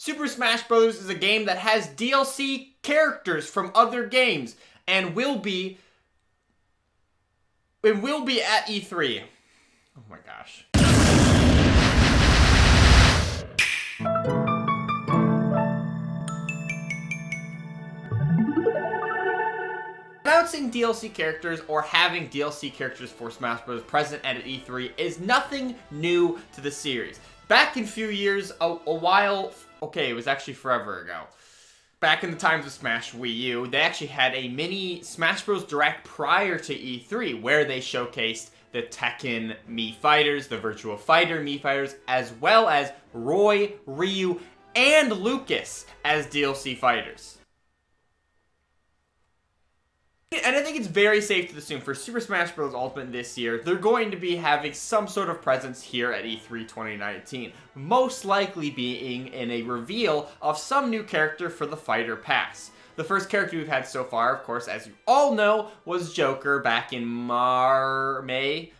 Super Smash Bros. Is a game that has DLC characters from other games and will be at E3. Oh my gosh. Announcing DLC characters or having DLC characters for Smash Bros. Present at E3 is nothing new to the series. Back in a few years, a while, okay, it was actually forever ago. Back in the times of Smash Wii U, they actually had a mini Smash Bros. Direct prior to E3 where they showcased the Tekken Mii Fighters, the Virtua Fighter Mii Fighters, as well as Roy, Ryu, and Lucas as DLC fighters. And I think it's very safe to assume for Super Smash Bros. Ultimate this year, they're going to be having some sort of presence here at E3 2019. Most likely being in a reveal of some new character for the Fighter Pass. The first character we've had so far, of course, as you all know, was Joker back in May.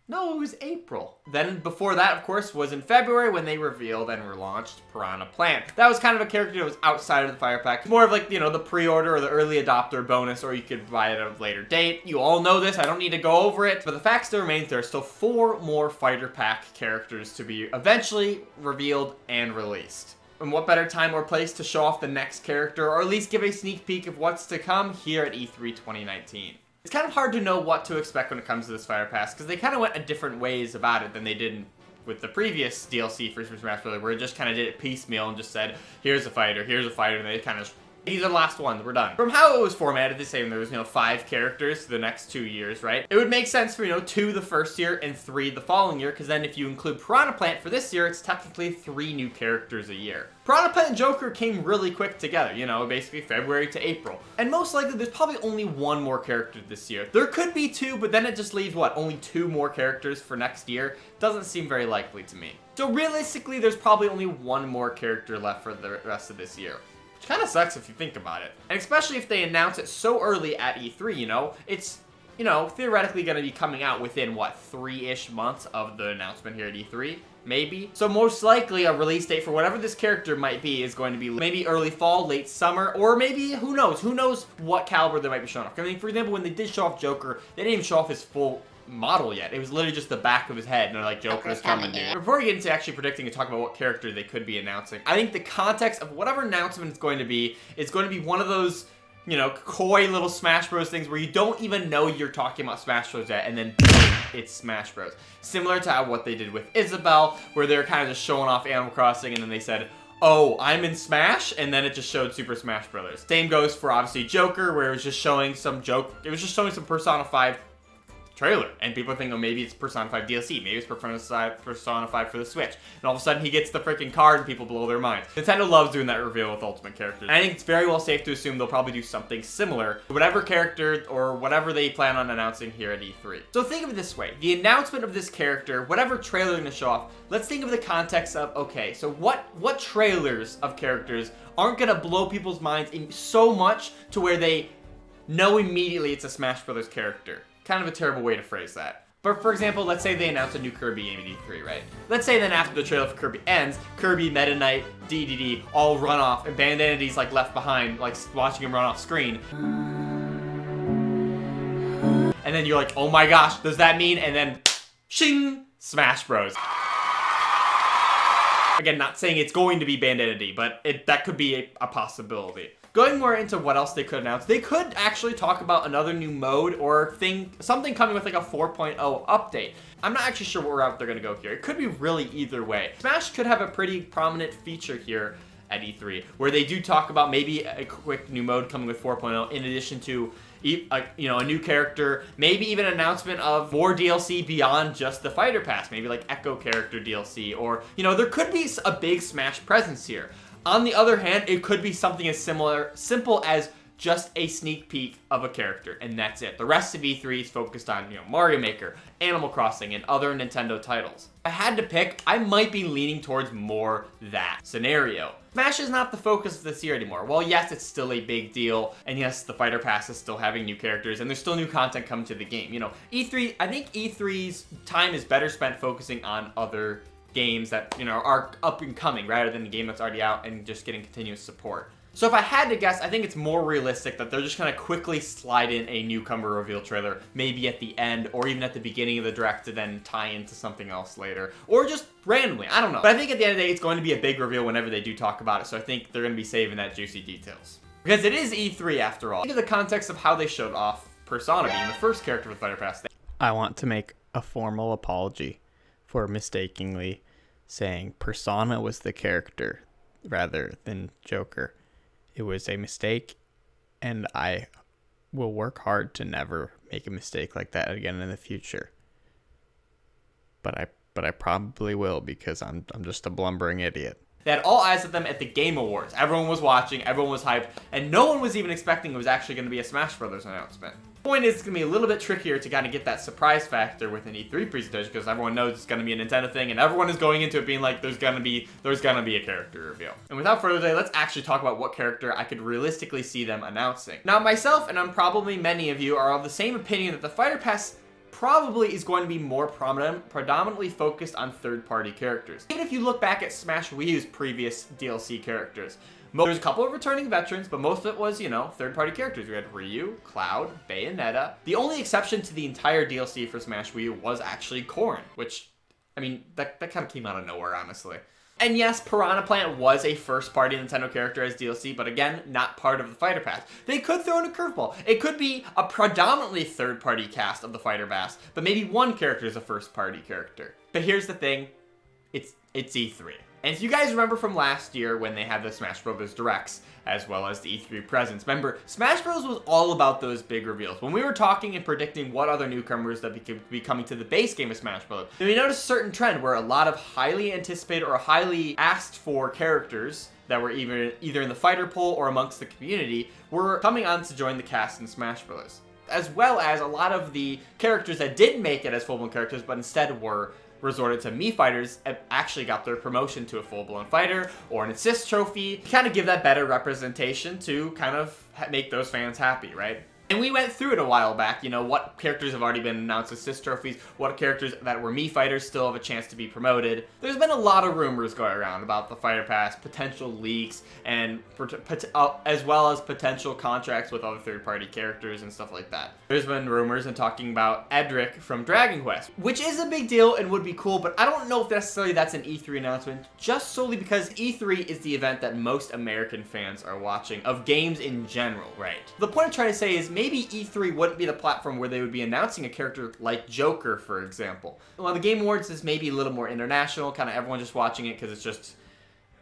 No, it was April. Then before that, of course, was in February when they revealed and relaunched Piranha Plant. That was kind of a character that was outside of the Fire Pack. More of like, you know, the pre-order or the early adopter bonus, or you could buy it at a later date. You all know this, I don't need to go over it. But the fact still remains there are still 4 more Fighter Pack characters to be eventually revealed and released. And what better time or place to show off the next character, or at least give a sneak peek of what's to come here at E3 2019. It's kind of hard to know what to expect when it comes to this Fire Pass, because they kind of went a different ways about it than they did with the previous DLC for Super Smash Bros., where it just kind of did it piecemeal and just said, here's a fighter, and they kind of, these are the last ones, we're done. From how it was formatted, they say there was, 5 characters for the next 2 years, right? It would make sense for, 2 the first year and 3 the following year, because then if you include Piranha Plant for this year, it's technically 3 new characters a year. Piranha Plant and Joker came really quick together, basically February to April. And most likely, there's probably only 1 more character this year. There could be 2, but then it just leaves, only 2 more characters for next year? Doesn't seem very likely to me. So realistically, there's probably only 1 more character left for the rest of this year. Which kind of sucks if you think about it. And especially if they announce it so early at E3, it's, theoretically going to be coming out within, 3-ish months of the announcement here at E3? Maybe. So most likely a release date for whatever this character might be is going to be maybe early fall, late summer, or maybe, who knows? Who knows what caliber they might be showing off. I mean, for example, when they did show off Joker, they didn't even show off his full model yet. It was literally just the back of his head, and they're like, Joker's coming, dude. Before we get into actually predicting and talking about what character they could be announcing, I think the context of whatever announcement it's going to be one of those, coy little Smash Bros. Things where you don't even know you're talking about Smash Bros. Yet, and then it's Smash Bros. Similar to what they did with Isabelle, where they're kind of just showing off Animal Crossing, and then they said, oh, I'm in Smash, and then it just showed Super Smash Bros. Same goes for, obviously, Joker, where it was just showing some Persona 5 trailer, and people think, oh, maybe it's Persona 5 DLC, maybe it's Persona 5 for the Switch, and all of a sudden he gets the freaking card and people blow their minds. Nintendo loves doing that reveal with Ultimate characters, and I think it's very well safe to assume they'll probably do something similar to whatever character or whatever they plan on announcing here at E3. So think of it this way, the announcement of this character, whatever trailer they're going to show off, let's think of the context of, okay, so what trailers of characters aren't going to blow people's minds in so much to where they know immediately it's a Smash Brothers character? Kind of a terrible way to phrase that. But for example, let's say they announce a new Kirby game at E3, right? Let's say then after the trailer for Kirby ends, Kirby, Meta Knight, DDD all run off, and Bandanity's like left behind, like watching him run off screen. And then you're like, oh my gosh, does that mean? And then, shing, Smash Bros. Again, not saying it's going to be Bandanity, but that could be a possibility. Going more into what else they could announce, they could actually talk about another new mode or something coming with like a 4.0 update. I'm not actually sure what route they're going to go here. It could be really either way. Smash could have a pretty prominent feature here at E3, where they do talk about maybe a quick new mode coming with 4.0 in addition to a new character, maybe even an announcement of more DLC beyond just the Fighter Pass, maybe like Echo character DLC, or, there could be a big Smash presence here. On the other hand, it could be something as simple as just a sneak peek of a character, and that's it. The rest of E3 is focused on, Mario Maker, Animal Crossing, and other Nintendo titles. If I had to pick, I might be leaning towards more that scenario. Smash is not the focus of this year anymore. While yes, it's still a big deal, and yes, the Fighter Pass is still having new characters, and there's still new content coming to the game. E3, I think E3's time is better spent focusing on other games that, are up and coming, rather than the game that's already out and just getting continuous support. So if I had to guess, I think it's more realistic that they're just gonna quickly slide in a newcomer reveal trailer, maybe at the end, or even at the beginning of the direct to then tie into something else later. Or just randomly, I don't know. But I think at the end of the day, it's going to be a big reveal whenever they do talk about it, so I think they're gonna be saving that juicy details. Because it is E3 after all. Think of the context of how they showed off Persona being the first character with Fighter Pass. I want to make a formal apology for mistakenly saying Persona was the character rather than Joker. It was a mistake, and I will work hard to never make a mistake like that again in the future. But I probably will, because I'm just a blumbering idiot. They had all eyes at them at the Game Awards. Everyone was watching, everyone was hyped, and no one was even expecting it was actually going to be a Smash Brothers announcement. The point is, it's going to be a little bit trickier to kind of get that surprise factor with an E3 presentation, because everyone knows it's going to be a Nintendo thing, and everyone is going into it being like, there's going to be a character reveal. And without further delay, let's actually talk about what character I could realistically see them announcing. Now, myself, and I'm probably many of you, are of the same opinion that the Fighter Pass probably is going to be more predominantly focused on third-party characters. Even if you look back at Smash Wii U's previous DLC characters, there's a couple of returning veterans, but most of it was, third-party characters. We had Ryu, Cloud, Bayonetta. The only exception to the entire DLC for Smash Wii U was actually Corrin, which, that kind of came out of nowhere, honestly. And yes, Piranha Plant was a first-party Nintendo character as DLC, but again, not part of the Fighter Pass. They could throw in a curveball. It could be a predominantly third-party cast of the Fighter Pass, but maybe one character is a first-party character. But here's the thing, it's E3. And if you guys remember from last year when they had the Smash Bros. Directs, as well as the E3 presents, remember, Smash Bros. Was all about those big reveals. When we were talking and predicting what other newcomers that could be coming to the base game of Smash Bros., we noticed a certain trend where a lot of highly anticipated or highly asked for characters that were either in the fighter pool or amongst the community were coming on to join the cast in Smash Bros. As well as a lot of the characters that didn't make it as full-blown characters, but instead were resorted to Mii fighters, actually got their promotion to a full-blown fighter or an assist trophy, to kind of give that better representation to kind of make those fans happy, right? And we went through it a while back, what characters have already been announced as assist trophies, what characters that were Mii fighters still have a chance to be promoted. There's been a lot of rumors going around about the Fighter Pass, potential leaks, and as well as potential contracts with other third-party characters and stuff like that. There's been rumors and talking about Edric from Dragon Quest, which is a big deal and would be cool, but I don't know if necessarily that's an E3 announcement, just solely because E3 is the event that most American fans are watching, of games in general, right? The point I'm trying to say is maybe E3 wouldn't be the platform where they would be announcing a character like Joker, for example. Well, the Game Awards is maybe a little more international, kind of everyone just watching it because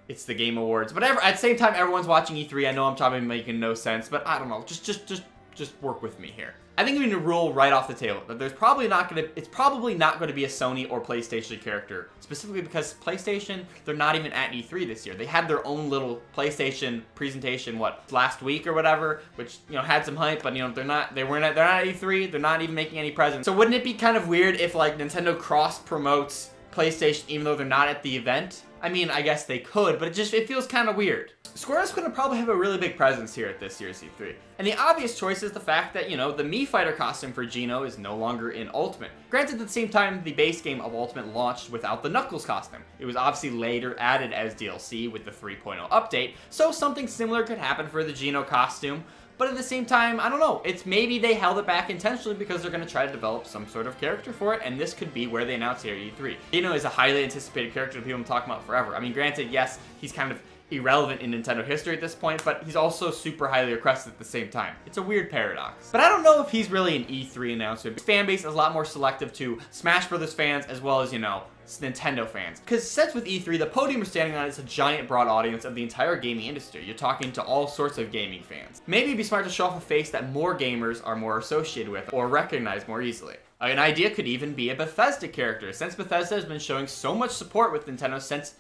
it's the Game Awards. But at the same time, everyone's watching E3. I know I'm probably making no sense, but I don't know. Just work with me here. I think we need to rule right off the table that it's probably not going to be a Sony or PlayStation character, specifically because PlayStation, they're not even at E3 this year. They had their own little PlayStation presentation, last week or whatever, which, had some hype, but, they're not at E3, they're not even making any presents. So wouldn't it be kind of weird if, Nintendo cross-promotes PlayStation even though they're not at the event? I guess they could, but it feels kind of weird. Square is going to probably have a really big presence here at this year's E3. And the obvious choice is the fact that, the Mii Fighter costume for Geno is no longer in Ultimate. Granted, at the same time, the base game of Ultimate launched without the Knuckles costume. It was obviously later added as DLC with the 3.0 update, so something similar could happen for the Geno costume. But at the same time, I don't know, it's maybe they held it back intentionally because they're going to try to develop some sort of character for it, and this could be where they announce here at E3. Geno is a highly anticipated character that people have been talking about forever. Granted, yes, he's kind of irrelevant in Nintendo history at this point, but he's also super highly requested at the same time. It's a weird paradox. But I don't know if he's really an E3 announcement. His fan base is a lot more selective to Smash Brothers fans as well as, Nintendo fans. Because since with E3, the podium we're standing on is a giant broad audience of the entire gaming industry. You're talking to all sorts of gaming fans. Maybe it'd be smart to show off a face that more gamers are more associated with or recognize more easily. An idea could even be a Bethesda character, since Bethesda has been showing so much support with Nintendo since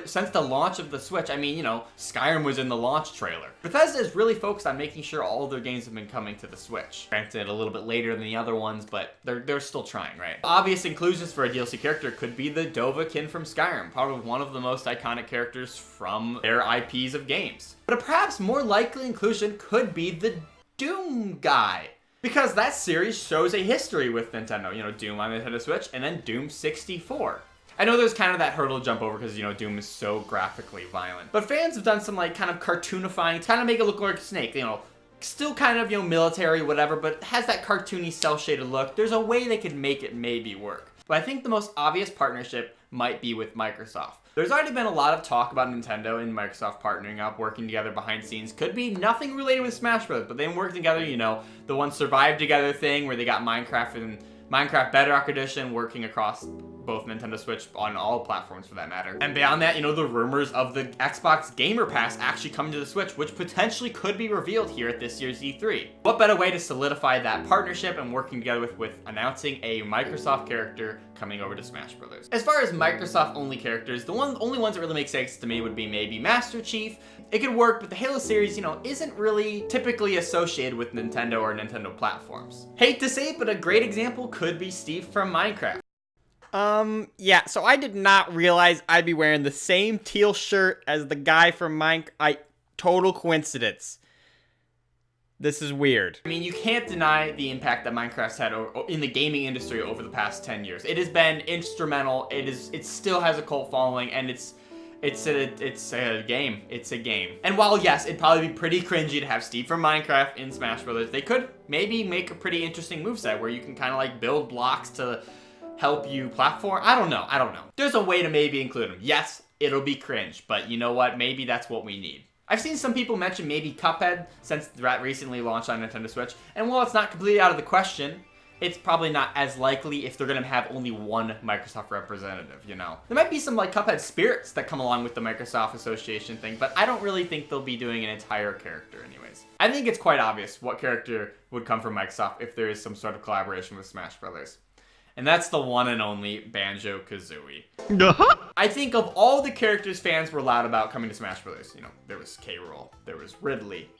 since the launch of the Switch. I mean, you know, Skyrim was in the launch trailer. Bethesda is really focused on making sure all of their games have been coming to the Switch. Granted, a little bit later than the other ones, but they're still trying, right? Obvious inclusions for a DLC character could be the Dovahkiin from Skyrim, probably one of the most iconic characters from their IPs of games. But a perhaps more likely inclusion could be the Doom guy, because that series shows a history with Nintendo. You know, Doom on Nintendo Switch, and then Doom 64. I know there's kind of that hurdle to jump over because, you know, Doom is so graphically violent. But fans have done some, like, kind of cartoonifying, kind of make it look like a snake, you know, still kind of, you know, military, whatever, but has that cartoony, cel-shaded look. There's a way they could make it maybe work. But I think the most obvious partnership might be with Microsoft. There's already been a lot of talk about Nintendo and Microsoft partnering up, working together behind scenes. Could be nothing related with Smash Bros., but they work together, you know, the one Survive Together thing where they got Minecraft and Minecraft Bedrock Edition working across both Nintendo Switch on all platforms for that matter. And beyond that, you know, the rumors of the Xbox Gamer Pass actually coming to the Switch, which potentially could be revealed here at this year's E3. What better way to solidify that partnership and working together with announcing a Microsoft character coming over to Smash Bros. As far as Microsoft only characters, the only ones that really make sense to me would be maybe Master Chief. It could work, but the Halo series, you know, isn't really typically associated with Nintendo or Nintendo platforms. Hate to say it, but a great example could be Steve from Minecraft. Yeah, so I did not realize I'd be wearing the same teal shirt as the guy from total coincidence. This is weird. I mean, you can't deny the impact that Minecraft's had in the gaming industry over the past 10 years. It has been instrumental. It still has a cult following, and it's a game. It's a game. And while, yes, it'd probably be pretty cringy to have Steve from Minecraft in Smash Brothers, they could maybe make a pretty interesting moveset where you can kind of like build blocks to help you platform. I don't know. There's a way to maybe include them. Yes, it'll be cringe, but you know what? Maybe that's what we need. I've seen some people mention maybe Cuphead since that recently launched on Nintendo Switch, and while it's not completely out of the question, it's probably not as likely if they're gonna have only one Microsoft representative, you know? There might be some like Cuphead spirits that come along with the Microsoft Association thing, but I don't really think they'll be doing an entire character anyways. I think it's quite obvious what character would come from Microsoft if there is some sort of collaboration with Smash Brothers. And that's the one and only Banjo-Kazooie. I think of all the characters fans were loud about coming to Smash Brothers, you know, there was K. Rool, there was Ridley,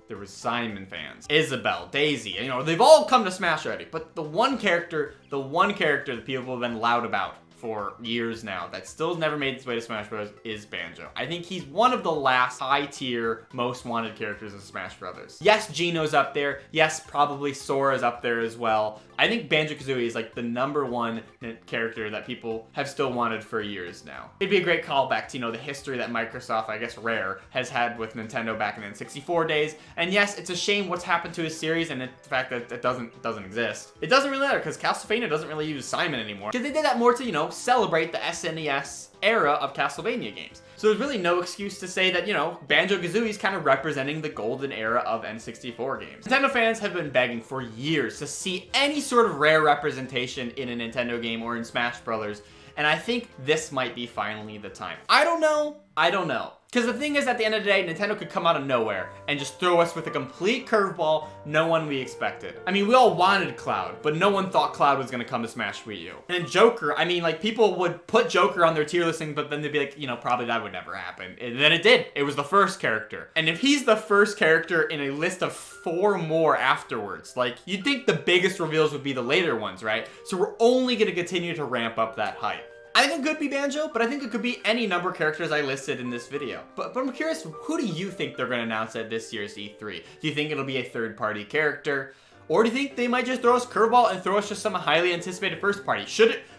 there was Simon fans, Isabelle, Daisy, you know, they've all come to Smash already. But the one character that people have been loud about for years now that still never made its way to Smash Bros. Is Banjo. I think he's one of the last high-tier, most wanted characters in Smash Bros. Yes, Gino's up there. Yes, probably Sora's up there as well. I think Banjo-Kazooie is like the #1 character that people have still wanted for years now. It'd be a great callback to, you know, the history that Microsoft, I guess Rare, has had with Nintendo back in the N64 days. And yes, it's a shame what's happened to his series and the fact that it doesn't exist. It doesn't really matter because Castlevania doesn't really use Simon anymore. Because they did that more to, you know, celebrate the SNES era of Castlevania games. So there's really no excuse to say that, you know, Banjo-Kazooie is kind of representing the golden era of N64 games. Nintendo fans have been begging for years to see any sort of Rare representation in a Nintendo game or in Smash Brothers, and I think this might be finally the time. I don't know. Because the thing is, at the end of the day, Nintendo could come out of nowhere and just throw us with a complete curveball no one we expected. I mean, we all wanted Cloud, but no one thought Cloud was going to come to Smash Wii U. And then Joker, I mean, like, people would put Joker on their tier listing, but then they'd be like, you know, probably that would never happen. And then it did. It was the first character. And if he's the first character in a list of 4 more afterwards, like, you'd think the biggest reveals would be the later ones, right? So we're only going to continue to ramp up that hype. I think it could be Banjo, but I think it could be any number of characters I listed in this video. But I'm curious, who do you think they're going to announce at this year's E3? Do you think it'll be a third-party character? Or do you think they might just throw us a curveball and throw us just some highly anticipated first-party?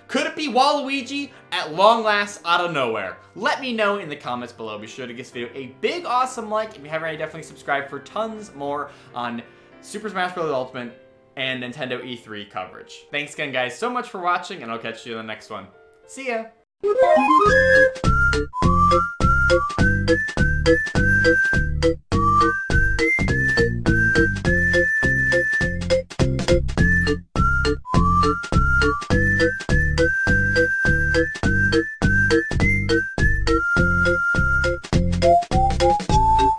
Could it be Waluigi at long last out of nowhere? Let me know in the comments below. Be sure to give this video a big awesome like. If you haven't already, definitely subscribe for tons more on Super Smash Bros. Ultimate and Nintendo E3 coverage. Thanks again, guys, so much for watching, and I'll catch you in the next one. See ya!